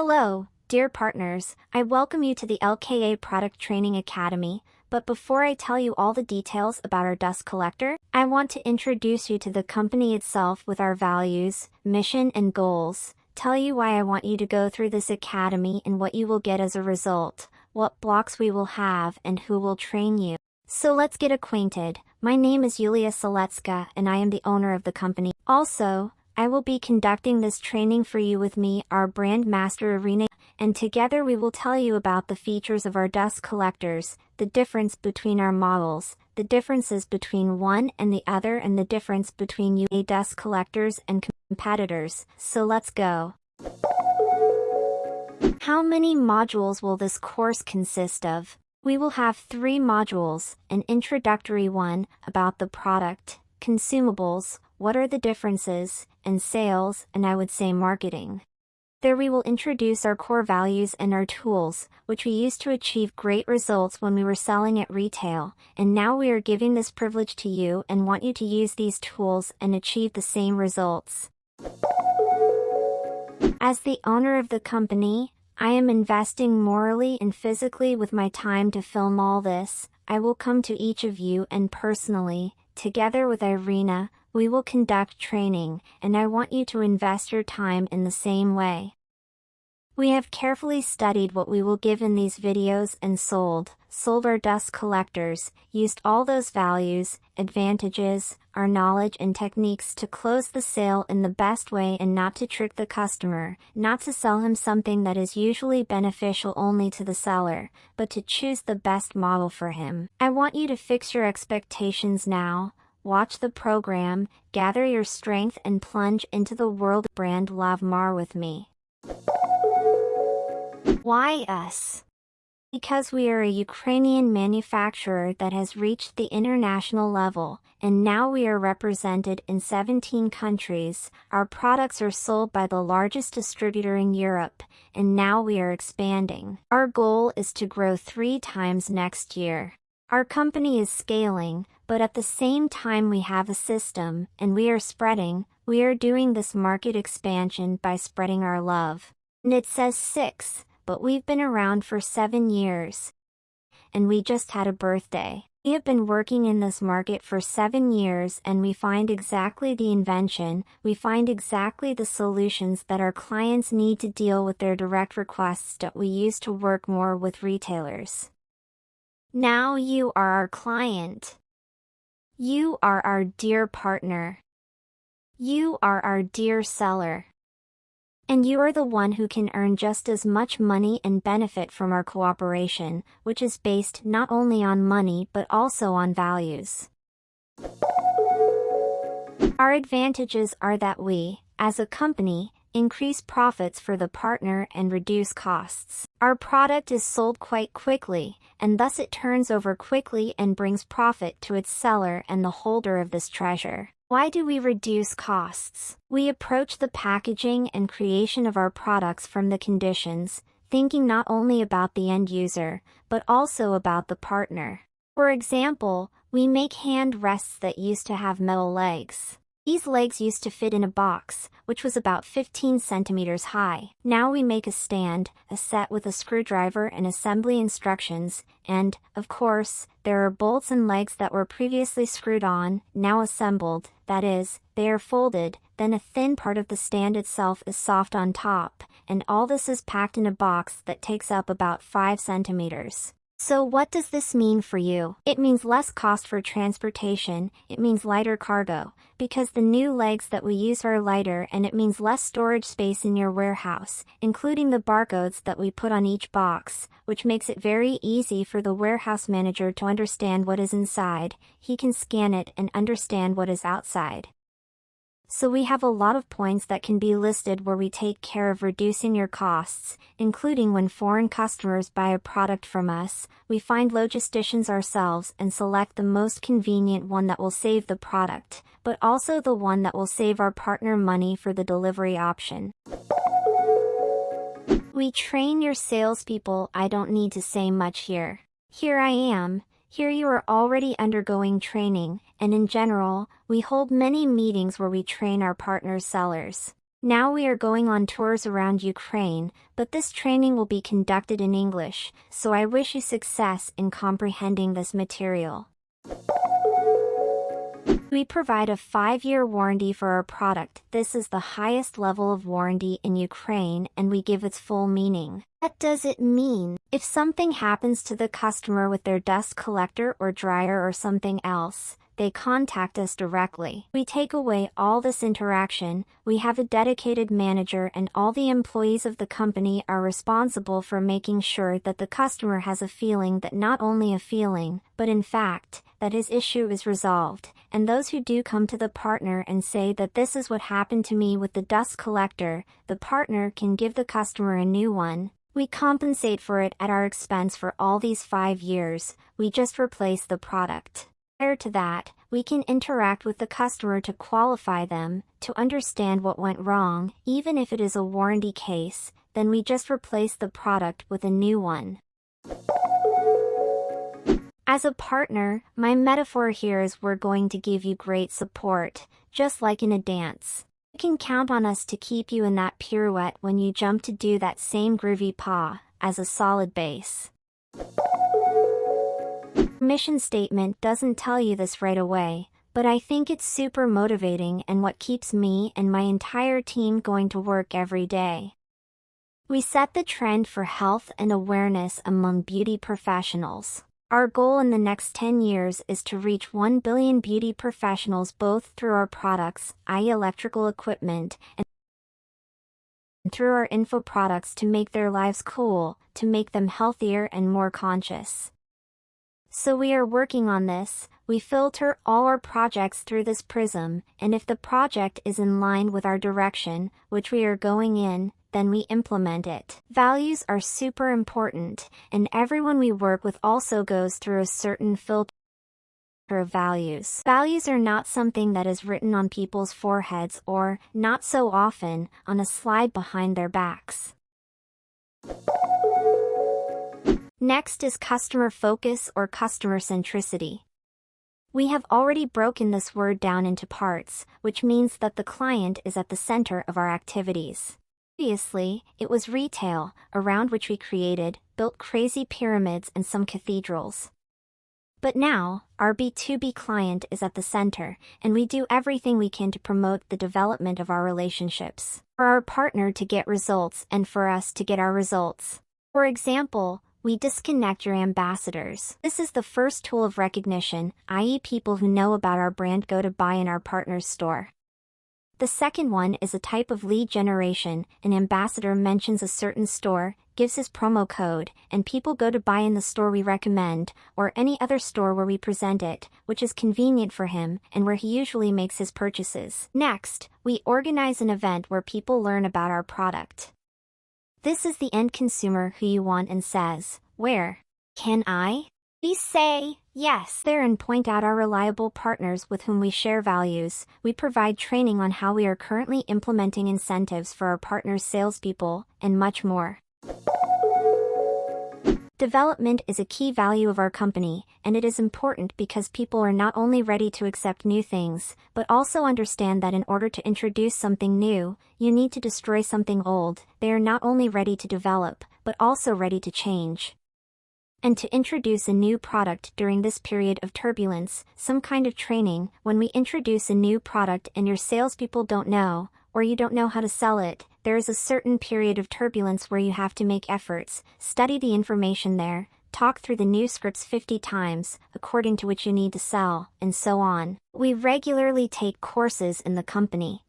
Hello, dear partners. I welcome you to the LKA Product Training Academy, but before I tell you all the details about our dust collector, I want to introduce you to the company itself with our values, mission and goals, tell you why I want you to go through this academy and what you will get as a result, what blocks we will have and who will train you. So let's get acquainted. My name is Yulia Seletska and I am the owner of the company. Also, I will be conducting this training for you with me, our brand master Irina, and together we will tell you about the features of our dust collectors, the difference between our models, the differences between one and the other and the difference between UA dust collectors and competitors. So let's go. How many modules will this course consist of? We will have 3 modules, an introductory one about the product, consumables, what are the differences, and sales, and I would say marketing. There we will introduce our core values and our tools, which we used to achieve great results when we were selling at retail, and now we are giving this privilege to you and want you to use these tools and achieve the same results. As the owner of the company, I am investing morally and physically with my time to film all this. I will come to each of you and personally, together with Irina, we will conduct training, and I want you to invest your time in the same way. We have carefully studied what we will give in these videos and sold our dust collectors, used all those values, advantages, our knowledge and techniques to close the sale in the best way and not to trick the customer, not to sell him something that is usually beneficial only to the seller, but to choose the best model for him. I want you to fix your expectations now. Watch the program, gather your strength and plunge into the world of brand Lavmar with me. Why us? Because we are a Ukrainian manufacturer that has reached the international level, and now we are represented in 17 countries. Our products are sold by the largest distributor in Europe, and now we are expanding. Our goal is to grow 3 times next year. Our company is scaling, but at the same time we have a system, and we are spreading. We are doing this market expansion by spreading our love. And it says 6, but we've been around for 7 years. And we just had a birthday. We have been working in this market for 7 years and we find exactly the invention, we find exactly the solutions that our clients need to deal with their direct requests that we use to work more with retailers. Now you are our client. You are our dear partner. You are our dear seller. And you are the one who can earn just as much money and benefit from our cooperation, which is based not only on money but also on values. Our advantages are that we, as a company, increase profits for the partner and reduce costs. Our product is sold quite quickly, and thus it turns over quickly and brings profit to its seller and the holder of this treasure. Why do we reduce costs? We approach the packaging and creation of our products from the conditions, thinking not only about the end user, but also about the partner. For example, we make hand rests that used to have metal legs. These legs used to fit in a box, which was about 15 centimeters high. Now we make a stand, a set with a screwdriver and assembly instructions, and, of course, there are bolts and legs that were previously screwed on, now assembled, that is, they are folded, then a thin part of the stand itself is soft on top, and all this is packed in a box that takes up about 5 centimeters. So what does this mean for you? It means less cost for transportation, it means lighter cargo, because the new legs that we use are lighter, and it means less storage space in your warehouse, including the barcodes that we put on each box, which makes it very easy for the warehouse manager to understand what is inside. He can scan it and understand what is outside. So we have a lot of points that can be listed where we take care of reducing your costs, including when foreign customers buy a product from us, we find logisticians ourselves and select the most convenient one that will save the product, but also the one that will save our partner money for the delivery option. We train your salespeople. I don't need to say much here. Here I am. Here you are already undergoing training, and in general, we hold many meetings where we train our partners' sellers. Now we are going on tours around Ukraine, but this training will be conducted in English, so I wish you success in comprehending this material. We provide a 5-year warranty for our product. This is the highest level of warranty in Ukraine, and we give its full meaning. What does it mean? If something happens to the customer with their dust collector or dryer or something else, they contact us directly. We take away all this interaction. We have a dedicated manager, and all the employees of the company are responsible for making sure that the customer has a feeling, that not only a feeling, but in fact, that his issue is resolved. And those who do come to the partner and say that this is what happened to me with the dust collector, the partner can give the customer a new one. We compensate for it at our expense for all these 5 years. We just replace the product. Prior to that, we can interact with the customer to qualify them, to understand what went wrong. Even if it is a warranty case, then we just replace the product with a new one. As a partner, my metaphor here is we're going to give you great support, just like in a dance. You can count on us to keep you in that pirouette when you jump to do that same groovy pas, as a solid base. Mission statement doesn't tell you this right away, but I think it's super motivating and what keeps me and my entire team going to work every day. We set the trend for health and awareness among beauty professionals. Our goal in the next 10 years is to reach 1 billion beauty professionals, both through our products, i.e. electrical equipment, and through our info products, to make their lives cool, to make them healthier and more conscious. So we are working on this. We filter all our projects through this prism, and if the project is in line with our direction, which we are going in, then we implement it. Values are super important, and everyone we work with also goes through a certain filter of values. Values are not something that is written on people's foreheads or, not so often, on a slide behind their backs. Next is customer focus or customer centricity. We have already broken this word down into parts, which means that the client is at the center of our activities. Previously, it was retail, around which we built crazy pyramids and some cathedrals. But now, our B2B client is at the center, and we do everything we can to promote the development of our relationships, for our partner to get results and for us to get our results. For example, we disconnect your ambassadors. This is the first tool of recognition, i.e. people who know about our brand go to buy in our partner's store. The second one is a type of lead generation. An ambassador mentions a certain store, gives his promo code, and people go to buy in the store we recommend, or any other store where we present it, which is convenient for him, and where he usually makes his purchases. Next, we organize an event where people learn about our product. This is the end consumer who you want and says, "Where can I?" We say, yes, there, and point out our reliable partners with whom we share values. We provide training on how we are currently implementing incentives for our partners' salespeople, and much more. Development is a key value of our company, and it is important because people are not only ready to accept new things, but also understand that in order to introduce something new, you need to destroy something old. They are not only ready to develop, but also ready to change. And to introduce a new product during this period of turbulence, some kind of training. When we introduce a new product and your salespeople don't know, or you don't know how to sell it, there is a certain period of turbulence where you have to make efforts, study the information there, talk through the new scripts 50 times, according to which you need to sell, and so on. We regularly take courses in the company.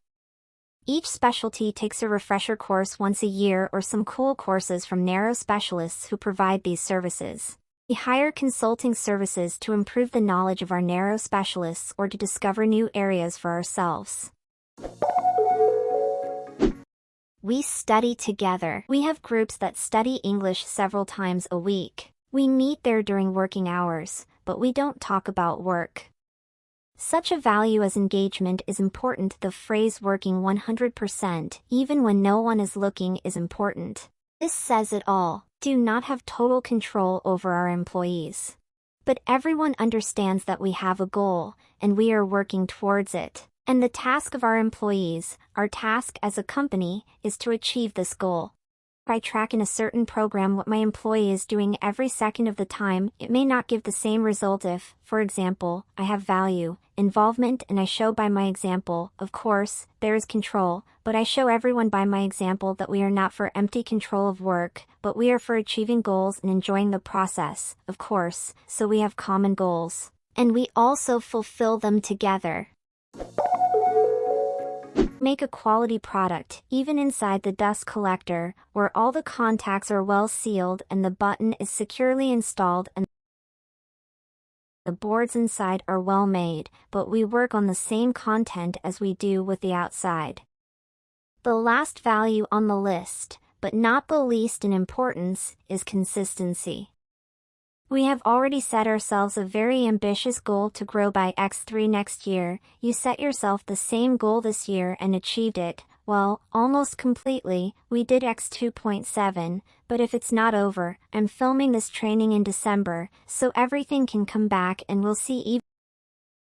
Each specialty takes a refresher course once a year or some cool courses from narrow specialists who provide these services. We hire consulting services to improve the knowledge of our narrow specialists or to discover new areas for ourselves. We study together. We have groups that study English several times a week. We meet there during working hours, but we don't talk about work. Such a value as engagement is important. The phrase working 100%, even when no one is looking, is important. This says it all. Do not have total control over our employees. But everyone understands that we have a goal, and we are working towards it. And the task of our employees, our task as a company, is to achieve this goal. If I track in a certain program what my employee is doing every second of the time, it may not give the same result if, for example, I have value, involvement, and I show by my example. Of course, there is control, but I show everyone by my example that we are not for empty control of work, but we are for achieving goals and enjoying the process, of course, so we have common goals. And we also fulfill them together. Make a quality product, even inside the dust collector, where all the contacts are well sealed and the button is securely installed and the boards inside are well made, but we work on the same content as we do with the outside. The last value on the list, but not the least in importance, is consistency. We have already set ourselves a very ambitious goal to grow by X3 next year. You set yourself the same goal this year and achieved it, well, almost completely. We did X2.7, but if it's not over, I'm filming this training in December, so everything can come back and we'll see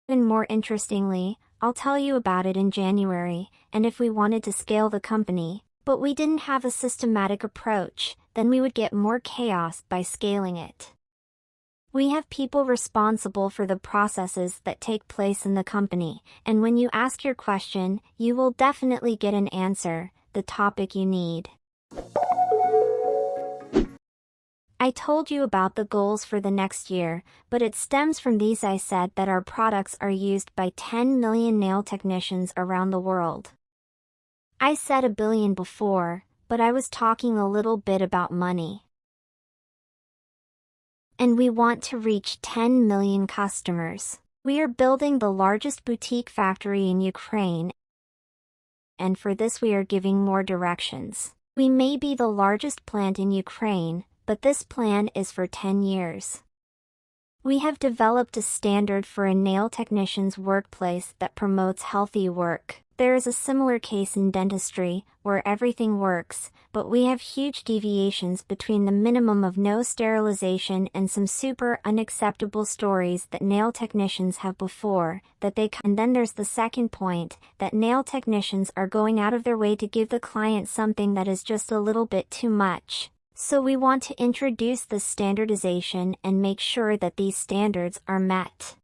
even more interestingly. I'll tell you about it in January, and if we wanted to scale the company, but we didn't have a systematic approach, then we would get more chaos by scaling it. We have people responsible for the processes that take place in the company, and when you ask your question, you will definitely get an answer, the topic you need. I told you about the goals for the next year, but it stems from these. I said that our products are used by 10 million nail technicians around the world. I said 1 billion before, but I was talking a little bit about money. And we want to reach 10 million customers. We are building the largest boutique factory in Ukraine, and for this we are giving more directions. We may be the largest plant in Ukraine, but this plan is for 10 years. We have developed a standard for a nail technician's workplace that promotes healthy work. There is a similar case in dentistry, where everything works, but we have huge deviations between the minimum of no sterilization and some super unacceptable stories that nail technicians have before, and then there's the second point, that nail technicians are going out of their way to give the client something that is just a little bit too much. So we want to introduce this standardization and make sure that these standards are met.